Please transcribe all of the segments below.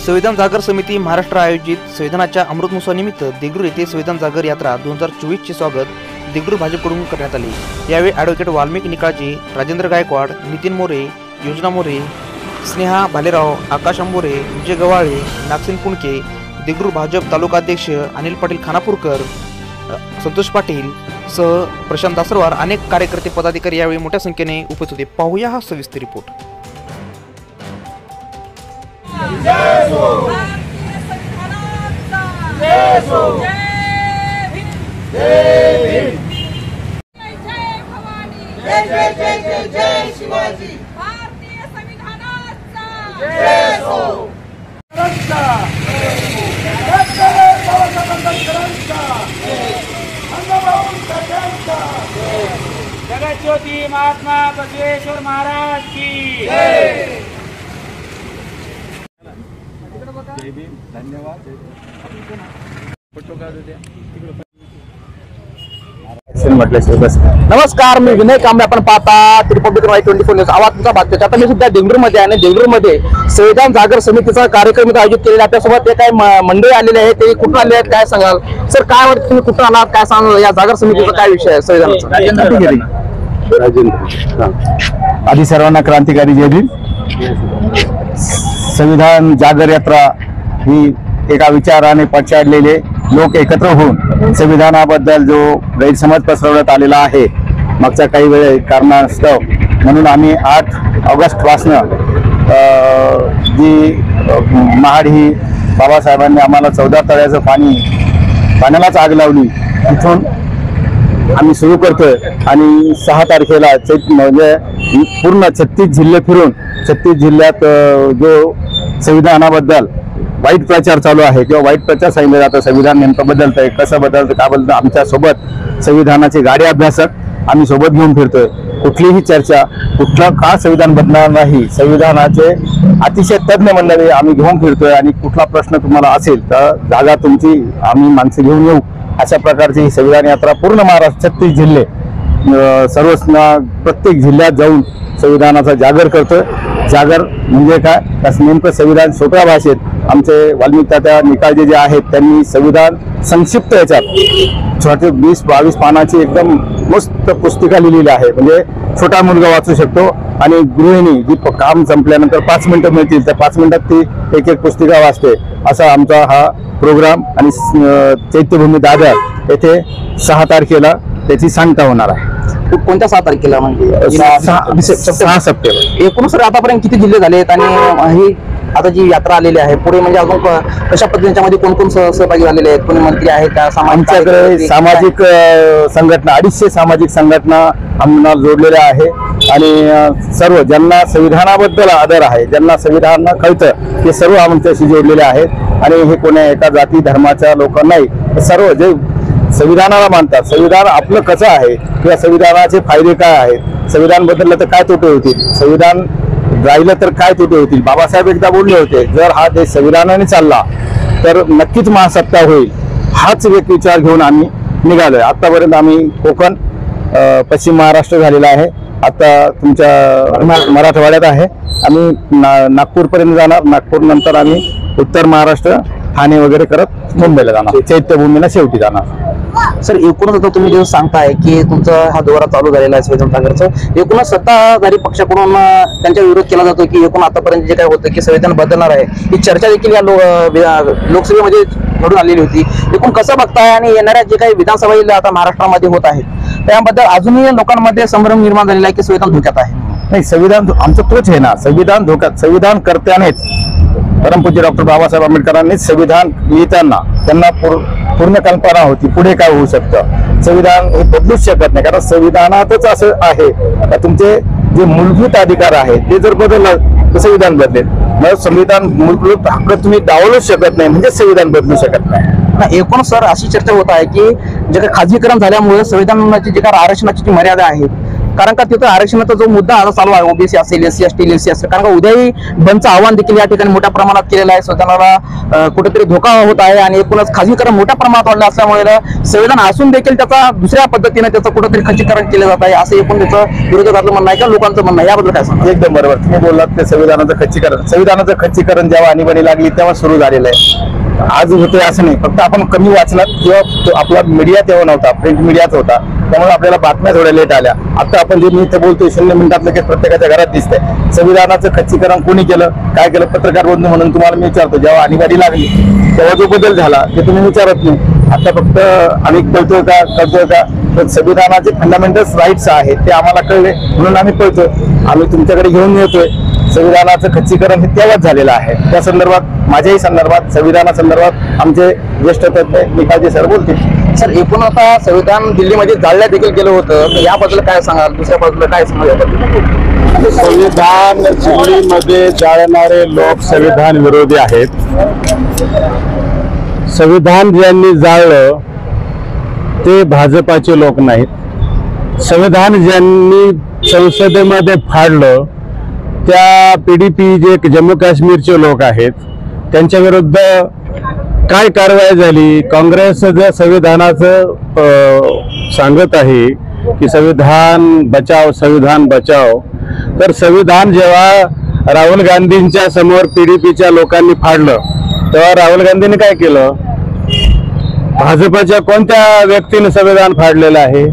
संविधान जागर समिती महाराष्ट्र आयोजित संविधानाच्या अमृत महोत्सवानिमित्त देगलूर येथे संविधान जागर यात्रा 2024 चे स्वागत देगलूर भाजपकडून करण्यात आले। यावेळी ॲडव्होकेट वाल्मिकी निकाळजे, राजेंद्र गायकवाड, नितीन मोरे, योजना मोरे, स्नेहा भालेराव, आकाश अंबोरे, विजय गवाळे, नागसेन पुणके, देगलूर भाजप तालुका अध्यक्ष अनिल पाटील खानापूरकर, संतोष पाटील सह प्रशांत दासरवार अनेक कार्यकर्ते पदाधिकारी यावेळी मोठ्या संख्येने उपस्थित होते। पाहूया हा सविस्तर रिपोर्ट। जय हो जय हो जय भीम जय भवानी जय जय जय जय जय शिवाजी भारतीय संविधानाचा जय हो जगज्योती महात्मा बसवेश्वर महाराज की जय। जय भीम, धन्यवाद। नमस्कार, मी विनय कांबळे। आपण पाहता रिपब्लिकन 24 न्यूज आवाज तुमचा बातमीचा। आता मी सुद्धा देगलूर मध्ये आहे आणि देगलूर मध्ये संविधान जागर समितीचा कार्यक्रम आयोजित केलेला। आपल्यासोबत ते काही मंडळी आलेले आहेत, ते कुठून आले आहेत काय सांगाल सर? काय वाटतं, तुम्ही कुठून आलात, काय सांगाल या जागर समितीचा काय विषय आहे संविधानाचा? आधी सर्वांना क्रांतिकारी जय भीम। संविधान जागर यात्रा ही एका विचाराने पछाडलेले लोक एकत्र होऊन संविधानाबद्दल जो गैरसमज पसरवण्यात आलेला आहे मागच्या काही वेळ कारणास्तव, म्हणून आम्ही 8 ऑगस्ट पासनं जी महाड ही बाबासाहेबांनी आम्हाला 14 तळ्याचं पाण्यालाच आग लावली तिथून आम्ही सुरू करतोय। आणि 6 तारखेला म्हणजे पूर्ण 36 जिल्हे फिरून 36 जिल्ह्यात जो संविधानाबद्दल वाईट प्रचार चालू आहे किंवा वाईट प्रचार सांगितलं जातं, संविधान नेमकं बदलतंय, कसं बदलतं, का बदलतं, आमच्या सोबत संविधानाचे गाडे अभ्यासक आम्ही सोबत घेऊन फिरतोय। कुठलीही चर्चा, कुठलं का संविधान बदलणार नाही, संविधानाचे अतिशय तज्ञ मंडळी आम्ही घेऊन फिरतोय। आणि कुठला प्रश्न तुम्हाला असेल तर जागा तुमची, आम्ही माणसं घेऊन येऊ, अशा प्रकारची ही संविधान यात्रा पूर्ण महाराष्ट्र 36 जिल्हे सर्वच प्रत्येक जिल्ह्यात जाऊन संविधानाचा जागर करतोय। जागर म्हणजे काय, नेमकं संविधान सोप्या भाषेत आमचे वाल्मिकी तात्या निकाळजे जे आहेत त्यांनी संविधान संक्षिप्त याच्यात छोटे 20-22 पानाची एकदम मस्त पुस्तिका लिहिलेली आहे, म्हणजे छोटा मुलगा वाचू शकतो। आणि गृहिणी जी काम संपल्यानंतर 5 मिनिटं मिळतील त्या 5 मिनिटात ती एक पुस्तिका वाचते। असा आमचा हा प्रोग्राम। आणि चैत्यभूमी दादर येथे 6 तारखेला त्याची सांगता होणार आहे। कोणत्या 6 तारखेला? म्हणजे 6 सप्टेंबर। एकूण सर आतापर्यंत किती जिल्हे झालेत आणि ही आता जी यात्रा आलेली आहे पुढे म्हणजे अजून कशा पद्धतीच्या मध्ये कोण कोण सहभागी झालेले आहेत, कोणी मंत्री आहेत का? आमच्याकडे सामाजिक संघटना 250 सामाजिक संघटना आम्हाला जोडलेल्या आहे। आणि सर्व ज्यांना संविधानाबद्दल आदर आहे, ज्यांना संविधान कळतं, ते सर्व आमच्याशी जोडलेले आहेत। आणि हे कोण्या एका जाती धर्माच्या लोक नाही, सर्व जे संविधानाला मानतात, संविधान आपलं कसं आहे किंवा संविधानाचे फायदे काय आहेत, संविधान बदललं तर काय तोटे होतील, संविधान राहिलं तर काय तोटे होतील। बाबासाहेब एकदा बोलले होते, जर हा देश संविधानाने चालला तर नक्कीच महासत्ता होईल। हाच एक विचार घेऊन आम्ही निघालोय। आतापर्यंत आम्ही कोकण, पश्चिम महाराष्ट्र झालेला आहे, आता तुमच्या मराठवाड्यात आहे, आम्ही नागपूरपर्यंत जाणार, नागपूर नंतर आम्ही उत्तर महाराष्ट्र ठाणे वगैरे करत मुंबईला जाणार, चैत्यभूमीला शेवटी जाणार। सर एकूणच आता तुम्ही जे सांगताय की तुमचा हा दौरा चालू झालेला आहे संविधान जागरचा, एकूणच सत्ताधारी पक्षाकडून त्यांचा विरोध केला जातो की एकूण आतापर्यंत जे काय होतं की संविधान बदलणार आहे, ही चर्चा देखील या लोकसभेमध्ये घडून आलेली होती। एकूण कसं बघताय आणि येणाऱ्या जे काही विधानसभा आता महाराष्ट्रामध्ये होत आहेत त्याबद्दल अजूनही लोकांमध्ये संभ्रम निर्माण झालेला आहे की संविधान धोक्यात आहे? नाही, संविधान आमचं तोच आहे ना, संविधान धोक्यात। संविधान करत्यानेच परमपूज्य डॉक्टर बाबासाहेब आंबेडकरांनी संविधान लिहिताना त्यांना पूर्ण कल्पना होती पुढे काय होऊ शकतं। संविधान हे बदलूच शकत नाही, कारण संविधानातच असं आहे का तुमचे जे मूलभूत अधिकार आहेत ते जर बदललं तर संविधान बदलेल। मग संविधान मूलभूत हक्क तुम्ही डावलूच शकत नाही, म्हणजे संविधान बदलू शकत नाही। एकूण सर अशी चर्चा होत आहे की जे काही खाजगीकरण झाल्यामुळे संविधानाची जे काही आरक्षणाची जी मर्यादा आहे कारण का तिथं आरक्षणाचा जो मुद्दा आता चालू आहे, ओबीसी असेल, SC ST SC असेल, कारण का उद्याही बंदचं आव्हान देखील या ठिकाणी मोठ्या प्रमाणात केलेलं आहे. संविधानाला कुठेतरी धोका होत आहे आणि एकूणच खाजगीकरण मोठ्या प्रमाणात वाढलं असल्यामुळे संविधान असून देखील त्याचा दुसऱ्या पद्धतीने त्याचं कुठेतरी खच्चीकरण केलं जात आहे, असं एकूण त्याचं विरोधकातलं म्हणणं आहे का लोकांचं म्हणणं आहे, याबद्दल काय सांगा? एकदम बरोबर तुम्ही बोललात ते संविधानाचं खच्चीकरण जेव्हा आणीबाणी लागली तेव्हा सुरू झालेलं आहे. आज होतंय असं नाही, फक्त आपण कमी वाचनात किंवा आपला मीडिया तेव्हा नव्हता, प्रिंट मीडियाच होता, त्यामुळे आपल्याला बातम्या थोड्या लेट आल्या. आता आपण जे मी इथे बोलतोय 0 मिनिटात लगेच प्रत्येकाच्या घरात दिसतंय. संविधानाचं खच्चीकरण कोणी केलं, काय केलं? पत्रकार बंधू म्हणून तुम्हाला मी विचारतो, जेव्हा आणीबाणी लागली तेव्हा जो बदल झाला ते तुम्ही विचारत नाही. आता फक्त आम्ही कळतोय का तर संविधानाचे फंडामेंटल राईट्स आहेत ते आम्हाला कळले म्हणून आम्ही पळतोय, आम्ही तुमच्याकडे घेऊन येतोय. संविधानाचं खच्चीकरण हे तेव्हाच झालेलं आहे. त्या संदर्भात माझ्याही संदर्भात संविधानासंदर्भात आमचे ज्येष्ठ तज्ञ निकालजी सर बोलतील. सर, एकूण आता संविधान दिल्लीमध्ये जाळण्यात देखील गेलं होतं, तर याबद्दल काय सांगाल? दुसऱ्या बाजूला काय सांगाल? संविधान दिल्लीमध्ये जाळणारे लोक संविधान विरोधी आहेत. संविधान ज्यांनी जाळलं ते भाजपाचे लोक नाहीत. संविधान ज्यांनी संसदेमध्ये फाडलं त्या PDP जे जम्मू काश्मीरचे लोक आहेत त्यांच्या विरुद्ध काय कारवाई झाली? काँग्रेस जे संविधानाचं सांगत आहे की संविधान बचाव, तर संविधान जेव्हा राहुल गांधींच्या समोर PDPच्या लोकांनी फाडलं तेव्हा राहुल गांधींनी काय केलं? भाजपाच्या कोणत्या व्यक्तीने संविधान फाडलेलं आहे?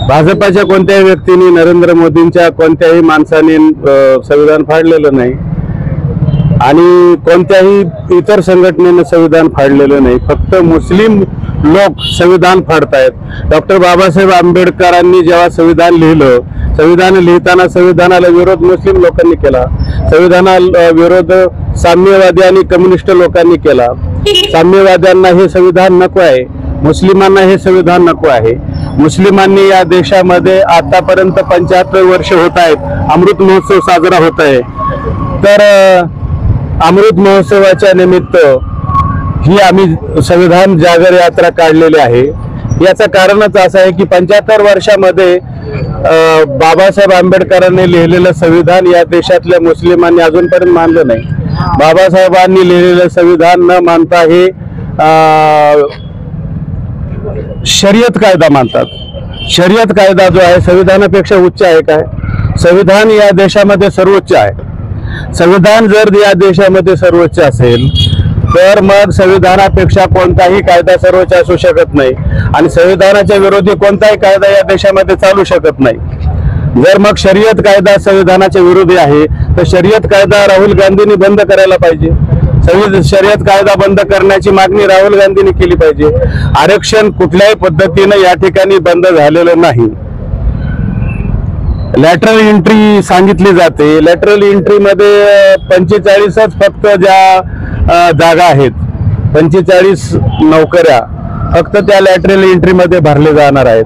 भाजपाच्या कोणत्याही व्यक्तीने, नरेंद्र मोदींच्या कोणत्याही माणसाने संविधान फाडलेलं नाही आणि कोणत्याही इतर संघटनेने संविधान फाडलेलं नाही. फक्त मुस्लिम लोक संविधान फाडतायत. डॉक्टर बाबासाहेब आंबेडकरांनी जेव्हा संविधान लिहिलं, संविधान लिहिताना संविधानाला विरोध मुस्लिम लोकांनी केला, संविधानाला विरोध साम्यवादी आणि कम्युनिस्ट लोकांनी केला. साम्यवाद्यांना हे संविधान नको आहे, मुस्लिमांना हे संविधान नको आहे. मुस्लिमांनी या देशामध्ये आतापर्यंत 75 वर्ष होत आहेत, अमृत महोत्सव साजरा होत आहे. तर अमृत महोत्सवाच्या निमित्त ही आम्ही संविधान जागर यात्रा काढलेली आहे. याचं कारणच असं आहे की 75 वर्षामध्ये बाबासाहेब आंबेडकरांनी लिहिलेलं संविधान या देशातल्या मुस्लिमांनी अजूनपर्यंत मानलं नाही. बाबासाहेबांनी लिहिलेलं संविधान न मानता हे शरीयत कायदा मानतात. शरीयत कायदा जो आहे संविधानापेक्षा उच्च आहे काय? संविधान या देशामध्ये सर्वोच्च आहे. संविधान जर या देशामध्ये सर्वोच्च असेल तर मग संविधानापेक्षा कोणताही कायदा सर्वोच्च असू शकत नाही आणि संविधानाच्या विरोधी कोणताही कायदा या देशामध्ये चालू शकत नाही. जर मग शरीयत कायदा संविधानाच्या विरोधी आहे तर शरीयत कायदा राहुल गांधींनी बंद करायला पाहिजे. शरीयत कायदा बंद करण्याची मागणी राहुल गांधींनी केली पाहिजे. आरक्षण कुठल्याही पद्धतीने या ठिकाणी बंद झालेलं नाही. लॅटरल एंट्री सांगितली जाते. लॅटरल एंट्री मध्ये 45च फक्त ज्या जागा आहेत, 45 नोकऱ्या फक्त त्या लॅटरल एंट्री मध्ये भरले जाणार आहेत.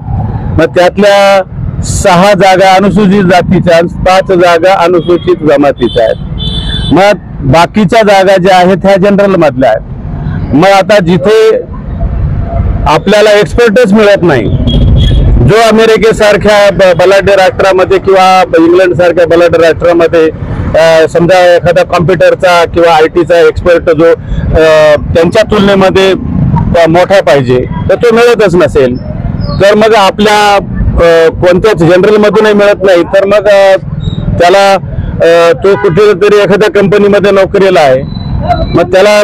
मग त्यातल्या 6 जागा अनुसूचित जातीच्या, 5 जागा अनुसूचित जमातीच्या आहेत. मग बाकीच्या जागा ज्या आहेत ह्या जनरल मधल्या आहेत. मग आता जिथे आपल्याला एक्सपर्टच मिळत नाही, जो अमेरिकेसारख्या बलाढ्य राष्ट्रामध्ये किंवा इंग्लंड सारख्या बलाढ्य राष्ट्रामध्ये समजा एखादा कॉम्प्युटरचा किंवा IT चा एक्सपर्ट जो त्यांच्या तुलनेमध्ये मोठा पाहिजे तर तो मिळतच नसेल, तर मग आपल्या कोणत्याच जनरल मधूनही मिळत नाही, तर मग त्याला तो कुठेतरी एखाद्या कंपनीमध्ये नोकरीला आहे, मग त्याला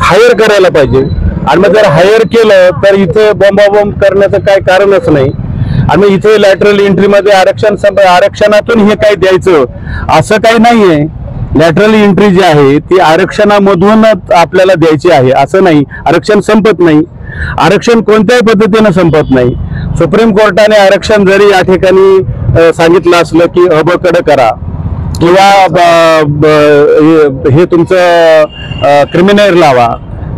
हायर करायला पाहिजे. आणि मग जर हायर केलं तर इथे बॉम्बाबॉम्ब करण्याचं काय कारणच नाही. आणि मग इथे लॅटरल एंट्रीमध्ये आरक्षणातून हे काही द्यायचं असं काही नाहीये. लॅटरल एंट्री जी आहे ती आरक्षणामधूनच आपल्याला द्यायची आहे असं नाही. आरक्षण संपत नाही. आरक्षण कोणत्याही पद्धतीनं संपत नाही. सुप्रीम कोर्टाने आरक्षण जरी या ठिकाणी सांगितलं असलं की अबकड करा किंवा हे तुमचं क्रिमिनल लावा,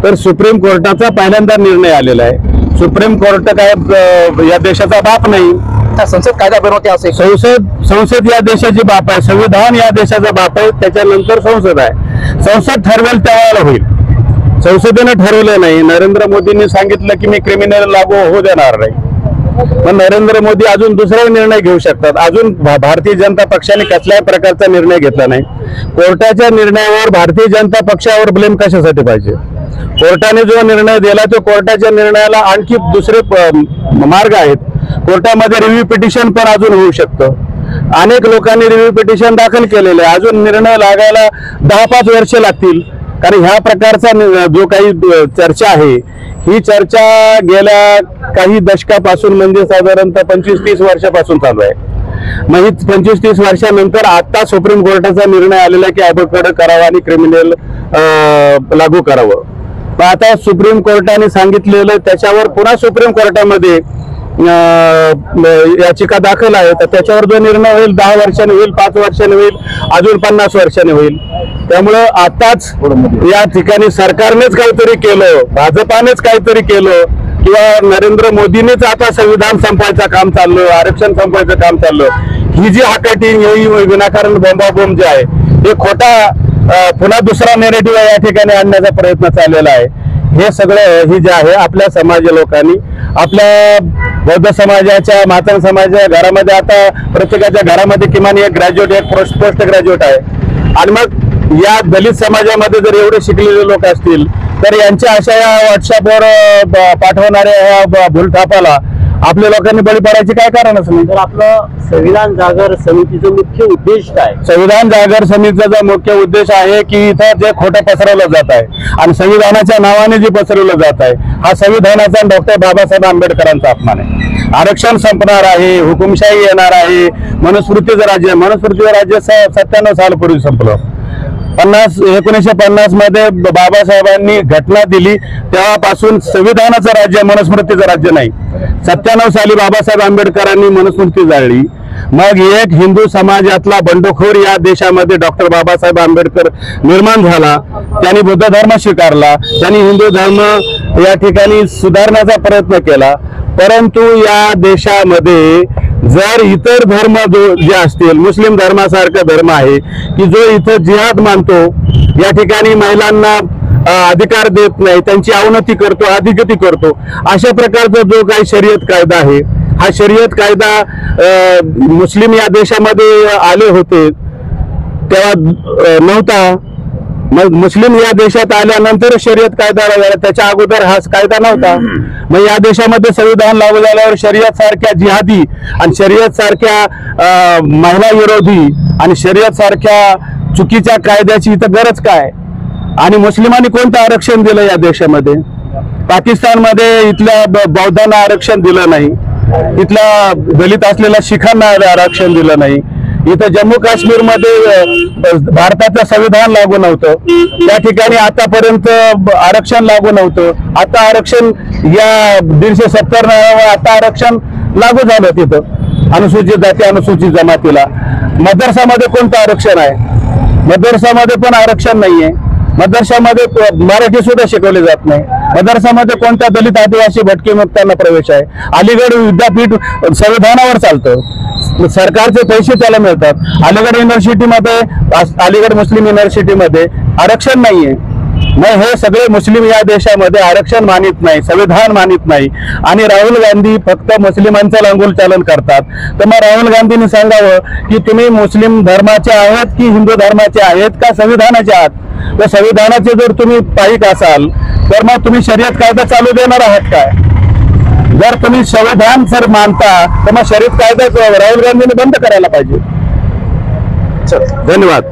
तर सुप्रीम कोर्टाचा पहिल्यांदा निर्णय आलेला आहे. सुप्रीम कोर्ट काय या देशाचा बाप नाही. संसद कायदा बनवते असे. संसद या देशाची बाप आहे. संविधान या देशाचा बाप आहे. त्याच्यानंतर संसद आहे. संसद ठरवेल त्यावेळेला होईल. संसदेने ठरवलं नाही. नरेंद्र मोदींनी सांगितलं की मी क्रिमिनल लागू होऊ देणार नाही. पण नरेंद्र मोदी अजून दुसरा निर्णय घेऊ शकतात. अजून भारतीय जनता पक्षाने कसल्याही प्रकारचा निर्णय घेतला नाही. कोर्टाच्या निर्णयावर भारतीय जनता पक्षावर ब्लेम कशासाठी पाहिजे? कोर्टाने जो निर्णय दिला तो कोर्टाच्या निर्णयाला आणखी दुसरे मार्ग आहेत. कोर्टामध्ये रिव्ह्यू पिटिशन पण अजून होऊ शकतं. अनेक लोकांनी रिव्ह्यू पिटिशन दाखल केलेले आहे. अजून निर्णय लागायला 10-5 वर्ष लागतील. कारण ह्या प्रकारचा जो काही चर्चा आहे ही चर्चा गेल्या काही दशकापासून म्हणजे साधारणतः 25-30 वर्षापासून चालू आहे. मग ही 25-30 वर्षानंतर आता सुप्रीम कोर्टाचा निर्णय आलेला आहे की अबकडे करावा आणि क्रिमिनल लागू करावं. पण आता सुप्रीम कोर्टाने सांगितलेलं त्याच्यावर पुन्हा सुप्रीम कोर्टामध्ये याचिका दाखल आहे. तर त्याच्यावर जो निर्णय होईल 10 वर्षांनी होईल, 5 वर्षांनी होईल, अजून 50 वर्षांनी होईल. त्यामुळं आताच या ठिकाणी सरकारनेच काहीतरी केलं, भाजपानेच काहीतरी केलं किंवा नरेंद्र मोदींनीच आता संविधान संपवायचं काम चाललं, आरक्षण संपवायचं काम चाललं. ही जी हाकाटिंग ही विनाकारण बोंबाबोंब जे आहे हे खोटा पुन्हा दुसरा नेरेटिव्ह या ठिकाणी आणण्याचा प्रयत्न चाललेला आहे. हे सगळं हे जे आहे आपल्या समाज लोकांनी आपल्या बौद्ध समाजाच्या मातंग समाजाच्या घरामध्ये आता प्रत्येकाच्या घरामध्ये किमान एक ग्रॅज्युएट एक पोस्ट ग्रॅज्युएट आहे. आणि मग या दलित समाजामध्ये जर एवढे शिकलेले लोक असतील तर यांच्या अशा या व्हॉट्सअपवर पाठवणाऱ्या ह्या भूलथापाला आपल्या लोकांनी बळी पडायचे काय कारणच नाही. तर आपलं संविधान जागर समितीचं मुख्य उद्देश काय? संविधान जागर समितीचा मुख्य उद्देश आहे की इथं जे खोटं पसरवलं जात आहे आणि संविधानाच्या नावाने जे पसरवलं जात आहे हा संविधानाचा डॉक्टर बाबासाहेब आंबेडकरांचा अपमान आहे. आरक्षण संपणार आहे, हुकुमशाही येणार आहे, मनुस्मृतीचं राज्य 97 सालपूर्वी संपलं. 1950 मध्ये बाबासाहेबांनी घटना दिली तेव्हापासून संविधानाचं राज्य मनुस्मृतीचं राज्य नाही. 97 साली बाबासाहेब आंबेडकरांनी मनुस्मृती जाळली. मग एक हिंदू समाजातला बंडखोर या देशामध्ये डॉक्टर बाबासाहेब आंबेडकर निर्माण झाला. त्यांनी बुद्ध धर्म स्वीकारला, त्यांनी हिंदू धर्म या ठिकाणी सुधारण्याचा प्रयत्न केला. परंतु या देशामध्ये जर इतर धर्म जे असतील, मुस्लिम धर्मासारखा धर्म आहे की जो इथं जिहाद मानतो, या ठिकाणी महिलांना अधिकार देत नाही, त्यांची अवनती करतो, अधिगती करतो, अशा प्रकारचा जो काही शर्यत कायदा आहे हा शर्यत कायदा मुस्लिम या देशामध्ये आले होते तेव्हा नव्हता. मग मुस्लिम या देशात आल्यानंतर शर्यत कायदा लागला, त्याच्या अगोदर हा कायदा नव्हता. मग या देशामध्ये संविधान लागू झाल्यावर शर्यत सारख्या जिहादी आणि शर्यत सारख्या महिला विरोधी आणि शर्यत सारख्या चुकीच्या कायद्याची इथं गरज काय? आणि मुस्लिमांनी कोणतं आरक्षण दिलं या देशामध्ये? पाकिस्तानमध्ये इथल्या बौद्धांना आरक्षण दिलं नाही, इथल्या दलित असलेल्या शिखांना आरक्षण दिलं नाही, इथं जम्मू काश्मीरमध्ये भारताचं संविधान लागू नव्हतं, त्या ठिकाणी आतापर्यंत आरक्षण लागू नव्हतं. आता आरक्षण या 170 आता आरक्षण लागू झालं तिथं अनुसूचित जाती अनुसूचित जमातीला. मदरसामध्ये कोणतं आरक्षण आहे? मदरसामध्ये पण आरक्षण नाहीये. मदरसामध्ये मराठी सुद्धा शिकवले जात नाही. मदरसामध्ये कोणत्या दलित आदिवासी भटके मुक्तांना प्रवेश आहे? अलीगड विद्यापीठ संविधानावर चालतं, सरकारचे पैसे त्याला मिळतात. अलीगड युनिव्हर्सिटीमध्ये अलीगड मुस्लिम युनिव्हर्सिटीमध्ये आरक्षण नाहीये. मग हे सगळे मुस्लिम या देशामध्ये आरक्षण मानित नाही, संविधान मानित नाही आणि राहुल गांधी फक्त मुस्लिमांचं लांगुल चालन करतात. तर मग राहुल गांधींनी सांगावं की तुम्ही मुस्लिम धर्माचे आहात की हिंदू धर्माचे आहेत का संविधानाचे आहात? तर संविधानाचे जर तुम्ही पाईक असाल तर मग तुम्ही शर्यत कायदा चालू देणार आहात काय? जर तुम्ही संविधान जर मानता तर मग शर्यत कायदा राहुल गांधींनी बंद करायला पाहिजे. धन्यवाद.